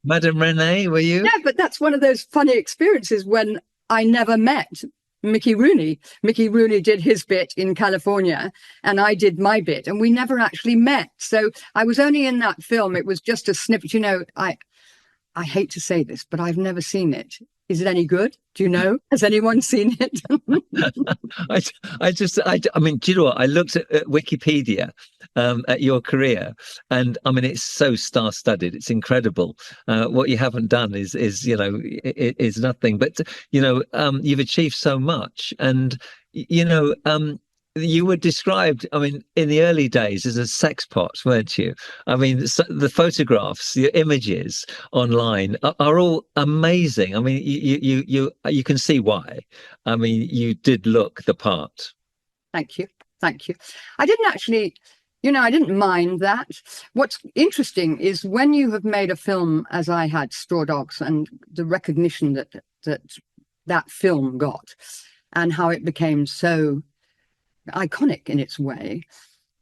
Madame Renee, were you? Yeah, but that's one of those funny experiences when I never met Mickey Rooney. Mickey Rooney did his bit in California and I did my bit, and we never actually met. So I was only in that film. It was just a snippet. You know, I hate to say this, but I've never seen it. Is it any good? Do you know? Has anyone seen it? I mean, do you know what? I looked at Wikipedia at your career, and I mean, it's so star-studded. It's incredible. What you haven't done is is nothing. But you've achieved so much, and you were described, I mean, in the early days as a sex pot, weren't you? I mean, the photographs, the images online are all amazing. I mean, you can see why. I mean, you did look the part. Thank you. I didn't actually, I didn't mind that. What's interesting is when you have made a film, as I had, Straw Dogs, and the recognition that film got, and how it became so iconic in its way,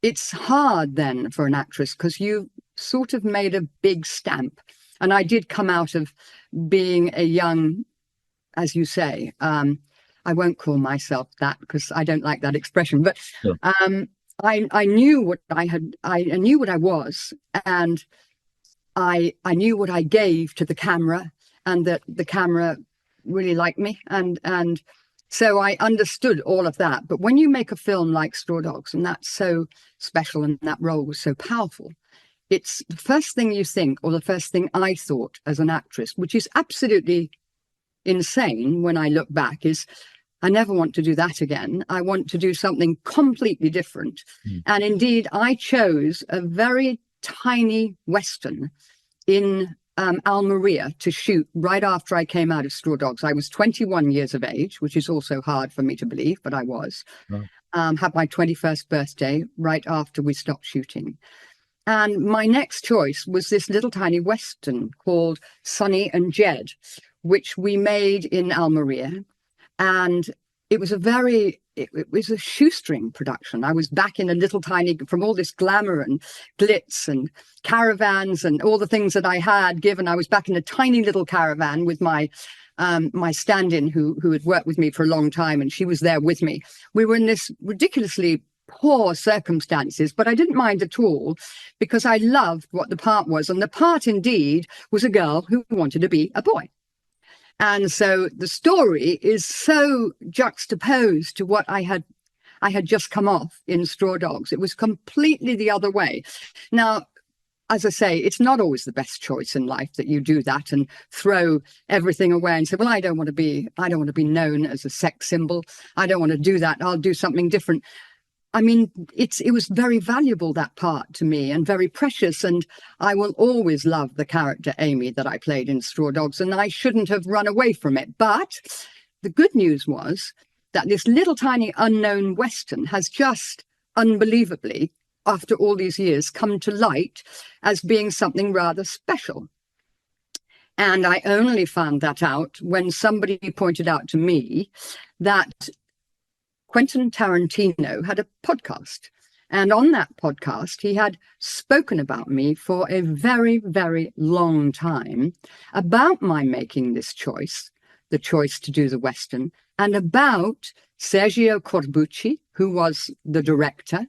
it's hard then for an actress because you sort of made a big stamp. And I did come out of being a young, as you say, I won't call myself that because I don't like that expression, but Sure. I knew what I knew what I was, and I knew what I gave to the camera, and that the camera really liked me, and so I understood all of that. But when you make a film like Straw Dogs, and that's so special, and that role was so powerful, it's the first thing you think, or the first thing I thought as an actress, which is absolutely insane when I look back, is I never want to do that again. I want to do something completely different. And indeed, I chose a very tiny Western in Almeria to shoot right after I came out of Straw Dogs. I was 21 years of age, which is also hard for me to believe, but I was. Had my 21st birthday right after we stopped shooting. And my next choice was this little tiny Western called Sonny and Jed, which we made in Almeria. And it was it was a shoestring production. I was back in a little tiny, from all this glamour and glitz and caravans and all the things that I had given, I was back in a tiny little caravan with my my stand-in who had worked with me for a long time, and she was there with me. We were in this ridiculously poor circumstances, but I didn't mind at all because I loved what the part was. And the part indeed was a girl who wanted to be a boy. And so the story is so juxtaposed to what I had just come off in Straw Dogs. It was completely the other way. Now, as I say, it's not always the best choice in life that you do that and throw everything away and say, well, I don't want to be known as a sex symbol. I don't want to do that. I'll do something different. I mean, it was very valuable, that part, to me, and very precious. And I will always love the character Amy that I played in Straw Dogs, and I shouldn't have run away from it. But the good news was that this little tiny unknown Western has just unbelievably, after all these years, come to light as being something rather special. And I only found that out when somebody pointed out to me that Quentin Tarantino had a podcast. And on that podcast, he had spoken about me for a very, very long time, about my making this choice, the choice to do the Western, and about Sergio Corbucci, who was the director,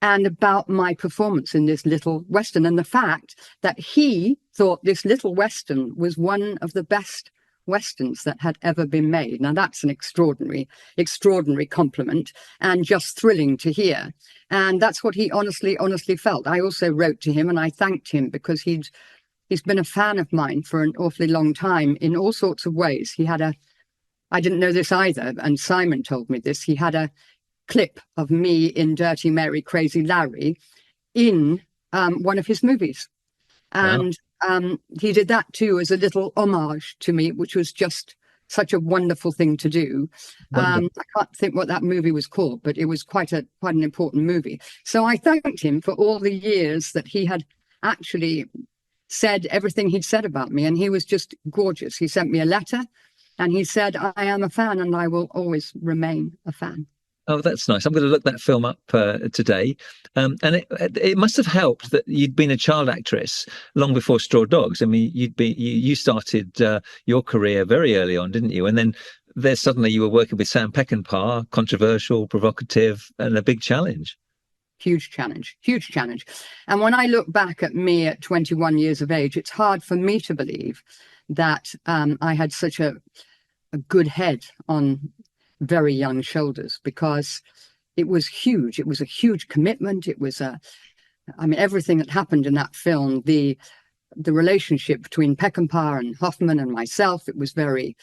and about my performance in this little Western, and the fact that he thought this little Western was one of the best Westerns that had ever been made. Now, that's an extraordinary compliment, and just thrilling to hear. And that's what he honestly felt. I also wrote to him and I thanked him because he's been a fan of mine for an awfully long time in all sorts of ways. I didn't know this either, and Simon told me this, he had a clip of me in Dirty Mary, Crazy Larry in one of his movies. And he did that too as a little homage to me, which was just such a wonderful thing to do. I can't think what that movie was called, but it was quite an important movie. So I thanked him for all the years that he had actually said everything he'd said about me, and he was just gorgeous. He sent me a letter and he said, I am a fan and I will always remain a fan. Oh, that's nice. I'm going to look that film up today. And it must have helped that you'd been a child actress long before Straw Dogs. I mean, you started your career very early on, didn't you? And then suddenly you were working with Sam Peckinpah, controversial, provocative, and a big challenge. Huge challenge. And when I look back at me at 21 years of age, it's hard for me to believe that I had such a good head on very young shoulders, because it was huge. It was a huge commitment. It was everything that happened in that film, the relationship between Peckinpah and Hoffman and myself, it was very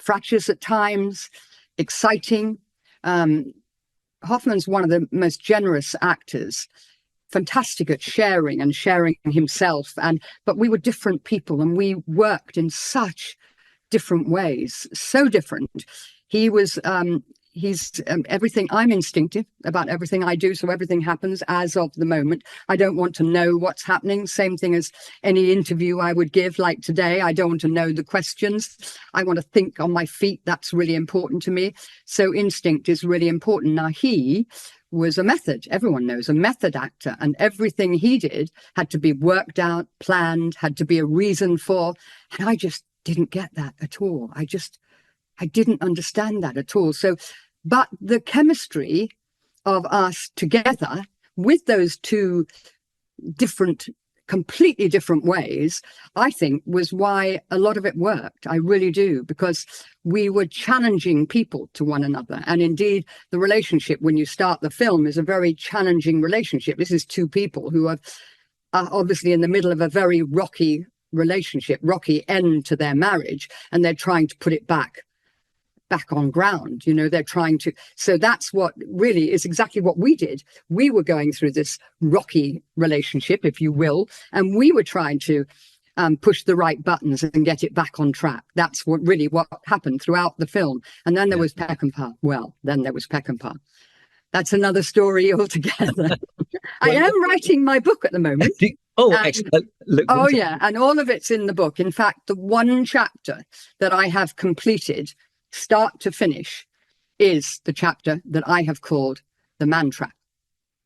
fractious at times, exciting. Hoffman's one of the most generous actors, fantastic at sharing himself, but we were different people and we worked in such different ways, so different. He's everything. I'm instinctive about everything I do, so everything happens as of the moment. I don't want to know what's happening. Same thing as any interview I would give, like today. I don't want to know the questions. I want to think on my feet. That's really important to me. So instinct is really important. Now, he was a method. Everyone knows a method actor, and everything he did had to be worked out, planned, had to be a reason for. And I just didn't get that at all. I didn't understand that at all. So, but the chemistry of us together with those two completely different ways, I think was why a lot of it worked. I really do, because we were challenging people to one another. And indeed, the relationship when you start the film is a very challenging relationship. This is two people who are obviously in the middle of a very rocky relationship, rocky end to their marriage, and they're trying to put it back on ground. They're trying to. So that's what really is exactly what we did. We were going through this rocky relationship, if you will, and we were trying to push the right buttons and get it back on track. That's what happened throughout the film. And then there was Peckinpah. Well, then there was Peckinpah. That's another story altogether. I am writing my book at the moment. Excellent. Yeah. And all of it's in the book. In fact, the one chapter that I have completed start to finish is the chapter that I have called The Man Trap.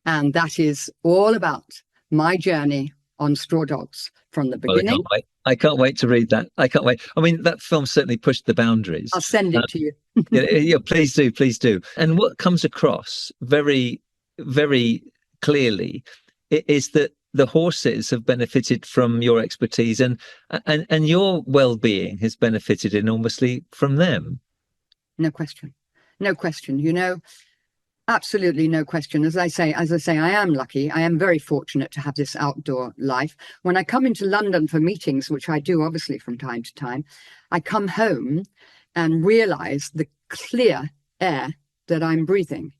And that is all about my journey on Straw Dogs from the beginning. I can't wait to read that. I can't wait. I mean, that film certainly pushed the boundaries. I'll send it to you. Yeah, please do. And what comes across very, very clearly is that the horses have benefited from your expertise, and your well-being has benefited enormously from them. No question. Absolutely no question. As I say, I am lucky. I am very fortunate to have this outdoor life. When I come into London for meetings, which I do obviously from time to time, I come home and realize the clear air that I'm breathing.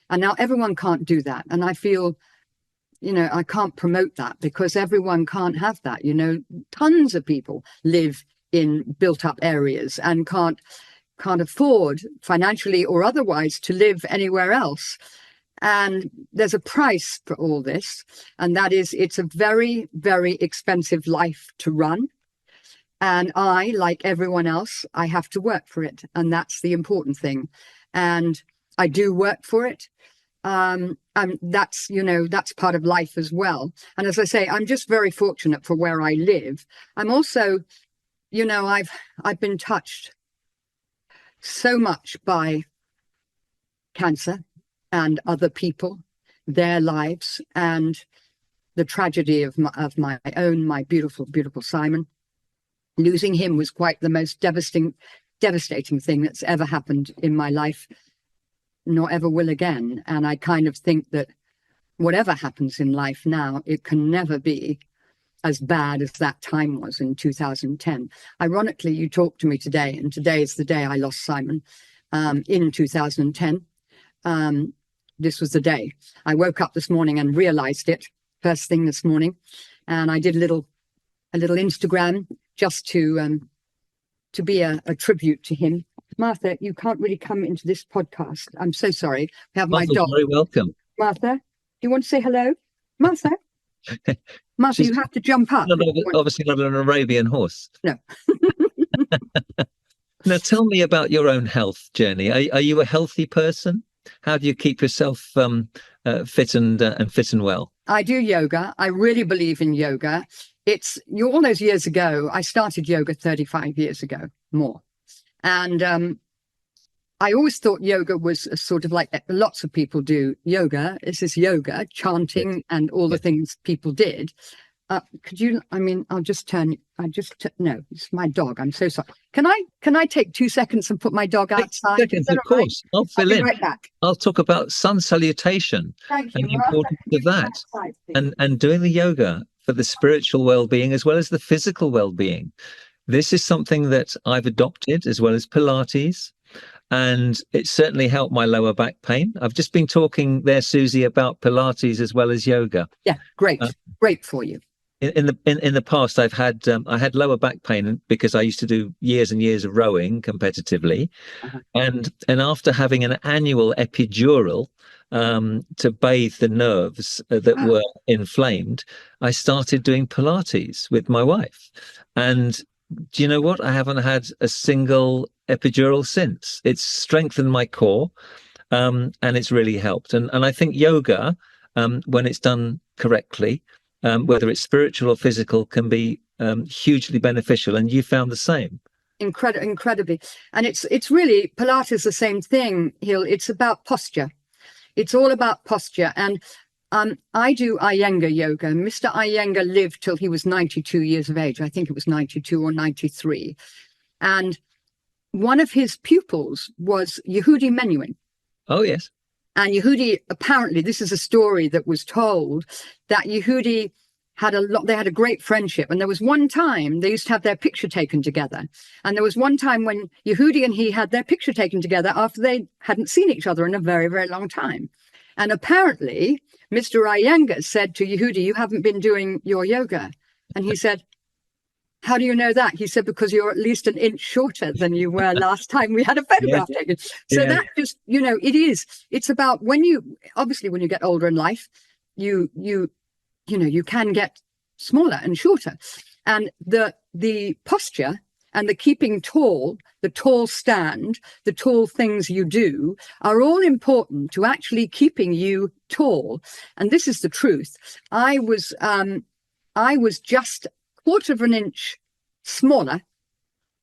And now everyone can't do that. And I feel, I can't promote that because everyone can't have that. Tons of people live in built up areas and can't afford financially or otherwise to live anywhere else. And there's a price for all this. And that is, it's a very, very expensive life to run. And I, like everyone else, I have to work for it. And that's the important thing. And I do work for it. And that's part of life as well. And as I say, I'm just very fortunate for where I live. I'm also, I've been touched so much by cancer and other people, their lives, and the tragedy of my beautiful, beautiful Simon. Losing him was quite the most devastating thing that's ever happened in my life, nor ever will again. And I kind of think that whatever happens in life now, it can never be as bad as that time was in 2010. Ironically, you talked to me today, and today is the day I lost Simon in 2010. This was the day. I woke up this morning and realized it first thing this morning. And I did a little Instagram just to be a tribute to him. Martha, you can't really come into this podcast. I'm so sorry. I have my dog. Very welcome. Martha, do you want to say hello? Martha? Martha, you have to jump up. Obviously not an Arabian horse. No. Now, tell me about your own health journey. Are you a healthy person? How do you keep yourself fit and well? I do yoga. I really believe in yoga. All those years ago, I started yoga 35 years ago, more. And I always thought yoga was a sort of like lots of people do yoga. This is yoga, chanting and all the things people did. I'll just turn. No, it's my dog. I'm so sorry. Can I take 2 seconds and put my dog outside? Seconds, of course. Right? I'll fill in. Right back. I'll talk about sun salutation and the importance of that, and doing the yoga for the spiritual well-being as well as the physical well-being. This is something that I've adopted as well as Pilates. And it certainly helped my lower back pain. I've just been talking there, Susie, about Pilates as well as yoga. Yeah, great for you. In the past, I had lower back pain because I used to do years and years of rowing competitively, and after having an annual epidural to bathe the nerves that were inflamed, I started doing Pilates with my wife. And do you know what? I haven't had a single epidural since. It's strengthened my core. and it's really helped. And I think yoga, when it's done correctly, whether it's spiritual or physical, can be hugely beneficial. And you found the same. Incredibly. And it's really, Pilates the same thing, Hill. It's about posture. It's all about posture. And I do Iyengar yoga. Mr. Iyengar lived till he was 92 years of age. I think it was 92 or 93. And one of his pupils was Yehudi Menuhin. Oh, yes. And Yehudi, apparently, this is a story that was told, that Yehudi they had a great friendship. And there was one time they used to have their picture taken together. And there was one time when Yehudi and he had their picture taken together after they hadn't seen each other in a very, very long time. And apparently, Mr. Iyengar said to Yehudi, "You haven't been doing your yoga." And he said, "How do you know that?" He said, "Because you're at least an inch shorter than you were last time we had a photograph taken." So that just, it's about when you get older in life, you can get smaller and shorter. And the posture and the keeping tall, the tall stand, the tall things you do are all important to actually keeping you tall. And this is the truth. I was just quarter of an inch smaller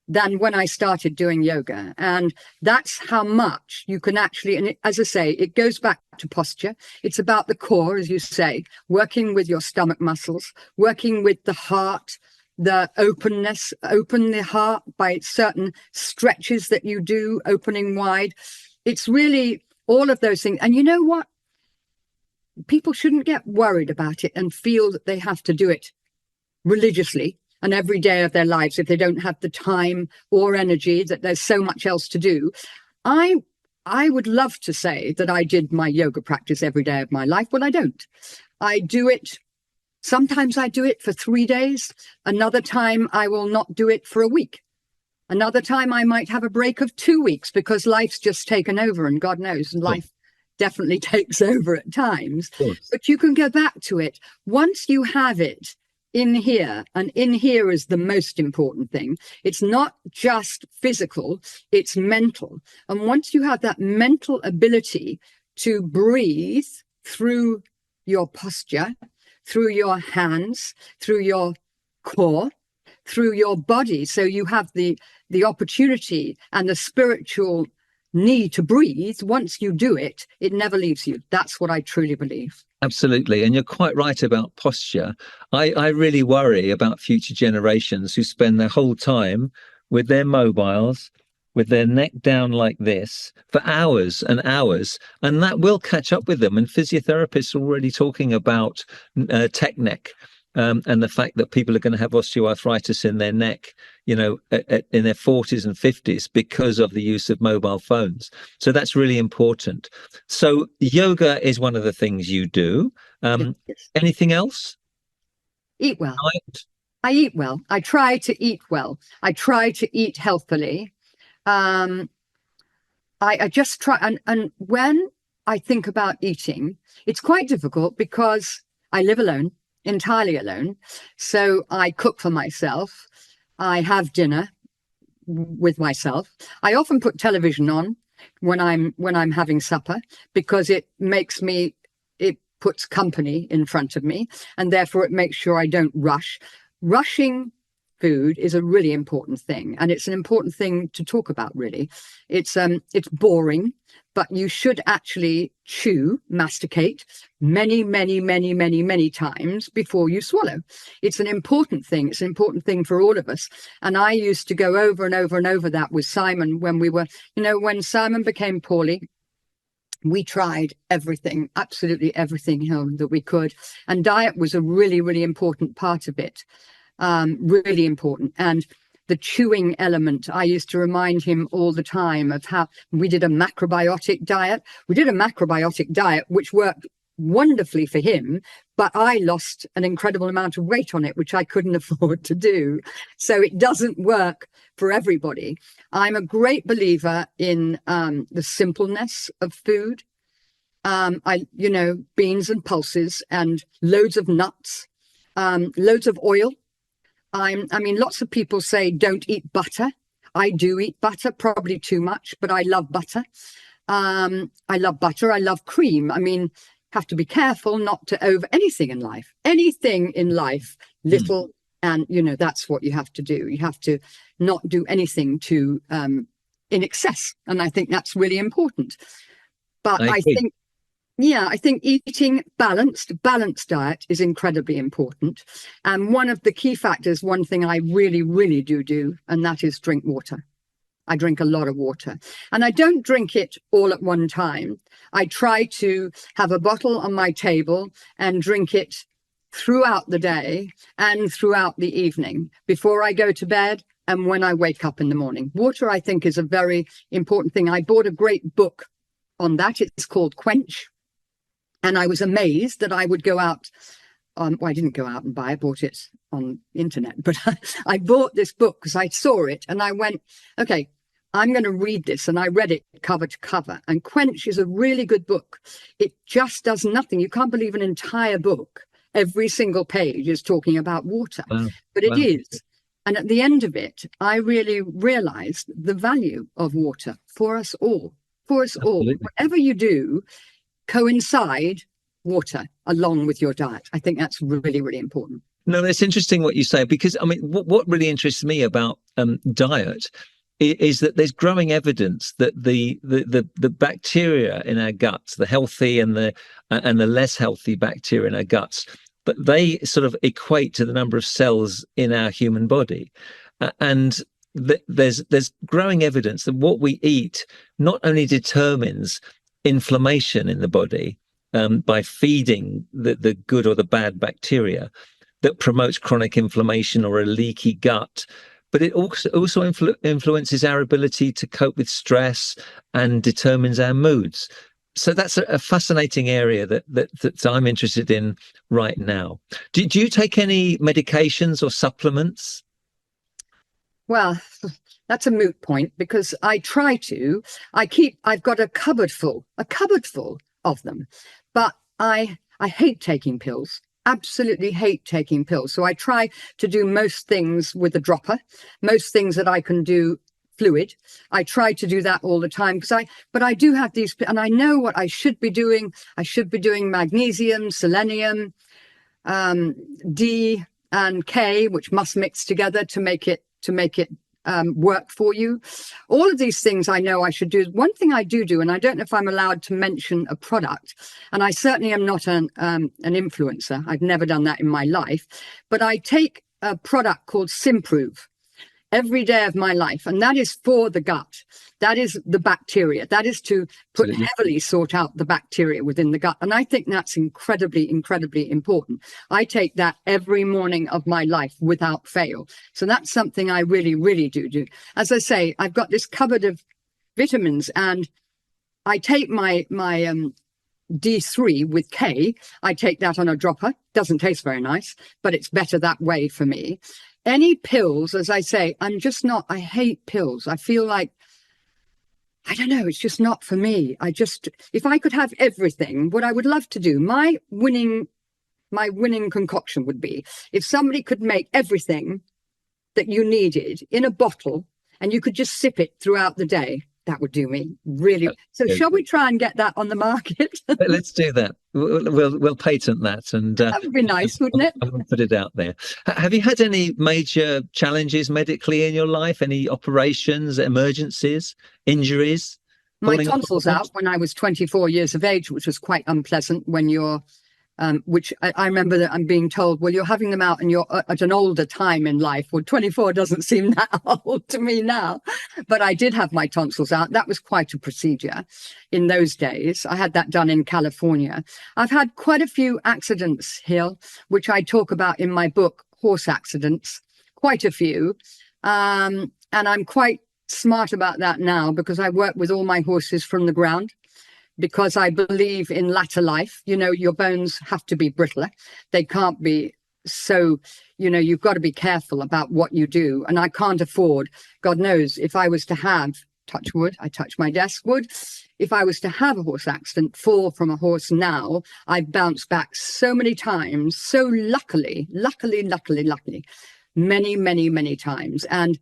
than when I started doing yoga. And that's how much you can actually, and as I say, it goes back to posture. It's about the core, as you say, working with your stomach muscles, working with the heart, the openness, open the heart by certain stretches that you do, opening wide. It's really all of those things. And you know what? People shouldn't get worried about it and feel that they have to do it religiously and every day of their lives if they don't have the time or energy, that there's so much else to do. I would love to say that I did my yoga practice every day of my life. Well, I don't. I do it. Sometimes I do it for 3 days. Another time I will not do it for a week. Another time I might have a break of 2 weeks because life's just taken over, and God knows, life definitely takes over at times. But you can go back to it once you have it in here, and in here is the most important thing. It's not just physical, it's mental. And once you have that mental ability to breathe through your posture, through your hands, through your core, through your body, so you have the opportunity and the spiritual need to breathe, once you do it, it never leaves you. That's what I truly believe. Absolutely. And you're quite right about posture. I really worry about future generations who spend their whole time with their mobiles, with their neck down like this for hours and hours, and that will catch up with them. And physiotherapists are already talking about tech neck. And the fact that people are going to have osteoarthritis in their neck, in their 40s and 50s because of the use of mobile phones. So that's really important. So yoga is one of the things you do. Yes. Anything else? Eat well. I eat well. I try to eat well. I try to eat healthily. I just try. And when I think about eating, it's quite difficult because I live alone. Entirely alone. So I cook for myself. I have dinner with myself. I often put television on when I'm having supper because it puts company in front of me, and therefore it makes sure I don't rush. Rushing food is a really important thing, and it's an important thing to talk about, really. It's boring, but you should actually masticate many, many, many, many, many times before you swallow. It's an important thing. It's an important thing for all of us. And I used to go over and over and over that with Simon when when Simon became poorly. We tried everything, absolutely everything that we could. And diet was a really, really important part of it. Really important. And the chewing element, I used to remind him all the time of how we did a macrobiotic diet. We did a macrobiotic diet, which worked wonderfully for him, but I lost an incredible amount of weight on it, which I couldn't afford to do. So it doesn't work for everybody. I'm a great believer in the simpleness of food. Beans and pulses and loads of nuts, loads of oil. Lots of people say don't eat butter. I do eat butter, probably too much, but I love butter. I love butter. I love cream. I mean, have to be careful not to over anything in life. Anything in life, little, and that's what you have to do. You have to not do anything to in excess, and I think that's really important. But I think eating balanced diet is incredibly important. And one of the key factors, one thing I really, really do, and that is drink water. I drink a lot of water, and I don't drink it all at one time. I try to have a bottle on my table and drink it throughout the day and throughout the evening, before I go to bed and when I wake up in the morning. Water, I think, is a very important thing. I bought a great book on that. It's called Quench. And I was amazed that I would go out. Well, I didn't go out and buy it, I bought it on the internet. But I bought this book because I saw it and I went, okay, I'm going to read this. And I read it cover to cover. And Quench is a really good book. It just does nothing. You can't believe an entire book. Every single page is talking about water. Wow. But it is. And at the end of it, I really realized the value of water for us all. For us all. Whatever you do, coincide water along with your diet. I think that's really, really important. No, that's interesting what you say, because I mean, what really interests me about diet is that there's growing evidence that the bacteria in our guts, the healthy and the less healthy bacteria in our guts, but they sort of equate to the number of cells in our human body, and there's growing evidence that what we eat not only determines inflammation in the body by feeding the good or the bad bacteria that promotes chronic inflammation or a leaky gut, but it also influences our ability to cope with stress and determines our moods. So that's a fascinating area that I'm interested in right now. Do you take any medications or supplements? Well, that's a moot point, because I try to. I've got a cupboard full of them, but I hate taking pills. Absolutely hate taking pills. So I try to do most things with a dropper, most things that I can do fluid. I try to do that all the time, but I do have these, and I know what I should be doing. I should be doing magnesium, selenium, D and K, which must mix together to make it work for you. All of these things I know I should do. One thing I do, and I don't know if I'm allowed to mention a product, and I certainly am not an influencer. I've never done that in my life, but I take a product called Simprove every day of my life, and that is for the gut. That is the bacteria. That is to heavily sort out the bacteria within the gut. And I think that's incredibly, incredibly important. I take that every morning of my life without fail. So that's something I really, really do. As I say, I've got this cupboard of vitamins, and I take my D3 with K. I take that on a dropper. Doesn't taste very nice, but it's better that way for me. Any pills, as I say, I hate pills. I feel like, I don't know, it's just not for me. If I could have everything, what I would love to do, my winning concoction would be if somebody could make everything that you needed in a bottle and you could just sip it throughout the day. That would do me really. So shall we try and get that on the market? Let's do that. We'll patent that, and that would be nice, wouldn't it? I'll put it out there. Have you had any major challenges medically in your life? Any operations, emergencies, injuries? My tonsils out when I was 24 years of age, which was quite unpleasant when you're which I remember that I'm being told, well, you're having them out and you're at an older time in life. Well, 24 doesn't seem that old to me now, but I did have my tonsils out. That was quite a procedure in those days. I had that done in California. I've had quite a few accidents here, which I talk about in my book, Horse Accidents, quite a few. And I'm quite smart about that now because I work with all my horses from the ground. Because I believe in latter life, your bones have to be brittler. They can't be so, you've got to be careful about what you do. And I can't afford, God knows, if I was to have, touch wood, I touch my desk wood, if I was to have a horse accident, fall from a horse now, I've bounced back so many times. So luckily, many, many, many times. And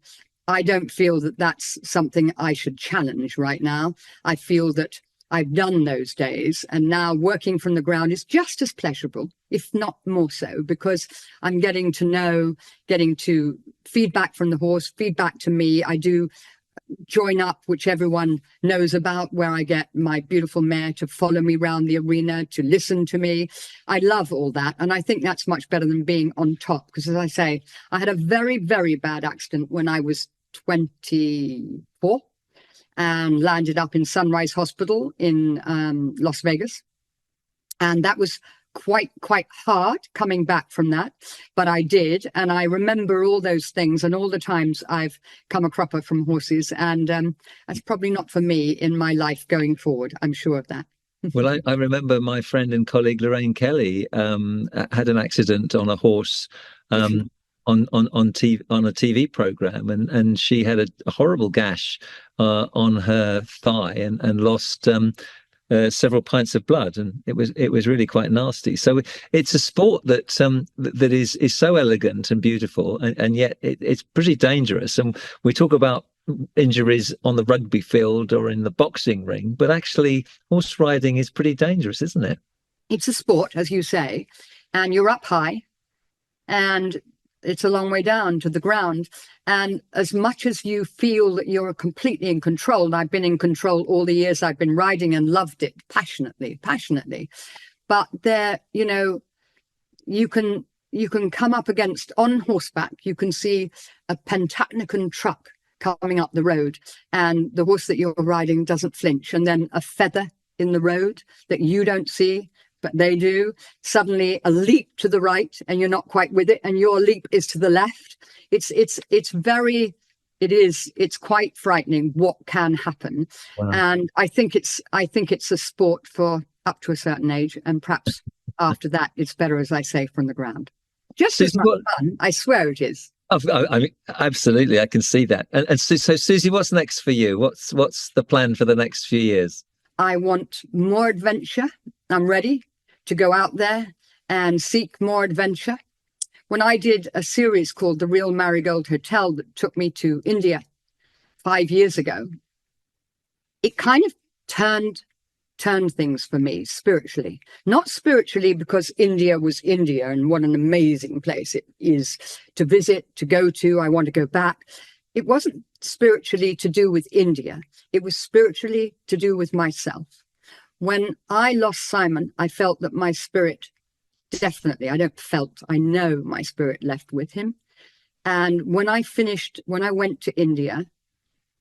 I don't feel that that's something I should challenge right now. I feel that I've done those days, and now working from the ground is just as pleasurable, if not more so, because I'm getting to feedback from the horse, feedback to me. I do join up, which everyone knows about, where I get my beautiful mare to follow me around the arena, to listen to me. I love all that. And I think that's much better than being on top. Because as I say, I had a very, very bad accident when I was 24 and landed up in Sunrise Hospital in Las Vegas. And that was quite hard coming back from that, but I did. And I remember all those things and all the times I've come a cropper from horses, and that's probably not for me in my life going forward. I'm sure of that. Well, I remember my friend and colleague Lorraine Kelly had an accident on a horse on TV, on a TV program, and she had a horrible gash on her thigh and lost several pints of blood, and it was really quite nasty. So it's a sport that that is so elegant and beautiful, and yet it's pretty dangerous. And we talk about injuries on the rugby field or in the boxing ring, but actually horse riding is pretty dangerous, isn't it? It's a sport, as you say, and you're up high, and it's a long way down to the ground. And as much as you feel that you're completely in control, and I've been in control all the years I've been riding and loved it passionately, but there, you can come up against, on horseback, you can see a Pentachnicon truck coming up the road, and the horse that you're riding doesn't flinch, and then a feather in the road that you don't see, but they do. Suddenly a leap to the right, and you're not quite with it, and your leap is to the left. It's quite frightening what can happen. Wow. And I think it's a sport for up to a certain age, and perhaps after that it's better, as I say, from the ground. Just as much fun, I swear it is. I mean, absolutely, I can see that. And so, Susie, what's next for you? What's the plan for the next few years? I want more adventure. I'm ready to go out there and seek more adventure. When I did a series called The Real Marigold Hotel that took me to India 5 years ago, it kind of turned things for me spiritually. Not spiritually because India was India and what an amazing place it is to visit, to go to. I want to go back. It wasn't spiritually to do with India. It was spiritually to do with myself. When I lost Simon, I felt that my spirit definitely, I know my spirit left with him. And when I went to India,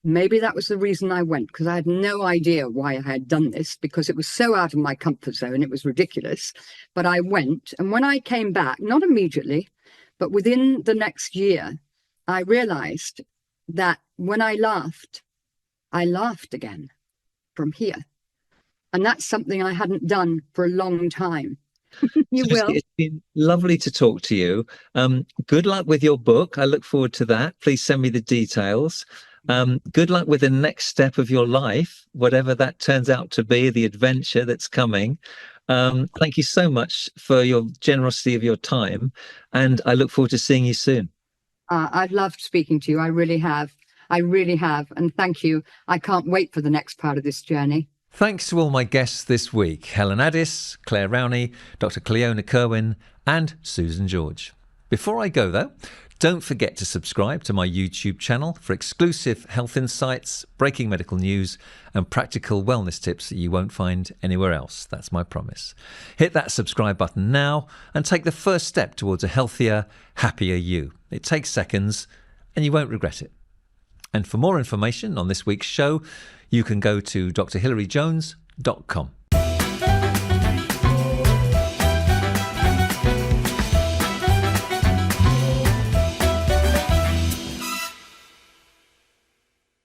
maybe that was the reason I went, because I had no idea why I had done this, because it was so out of my comfort zone. It was ridiculous. But I went. And when I came back, not immediately, but within the next year, I realized that when I laughed again from here. And that's something I hadn't done for a long time. You will. It's been lovely to talk to you. Good luck with your book. I look forward to that. Please send me the details. Good luck with the next step of your life, whatever that turns out to be, the adventure that's coming. Thank you so much for your generosity of your time. And I look forward to seeing you soon. I've loved speaking to you. I really have. And thank you. I can't wait for the next part of this journey. Thanks to all my guests this week: Helen Addis, Claire Rowney, Dr. Cliona Kirwan, and Susan George. Before I go, though, don't forget to subscribe to my YouTube channel for exclusive health insights, breaking medical news, and practical wellness tips that you won't find anywhere else. That's my promise. Hit that subscribe button now and take the first step towards a healthier, happier you. It takes seconds and you won't regret it. And for more information on this week's show, you can go to drhillaryjones.com.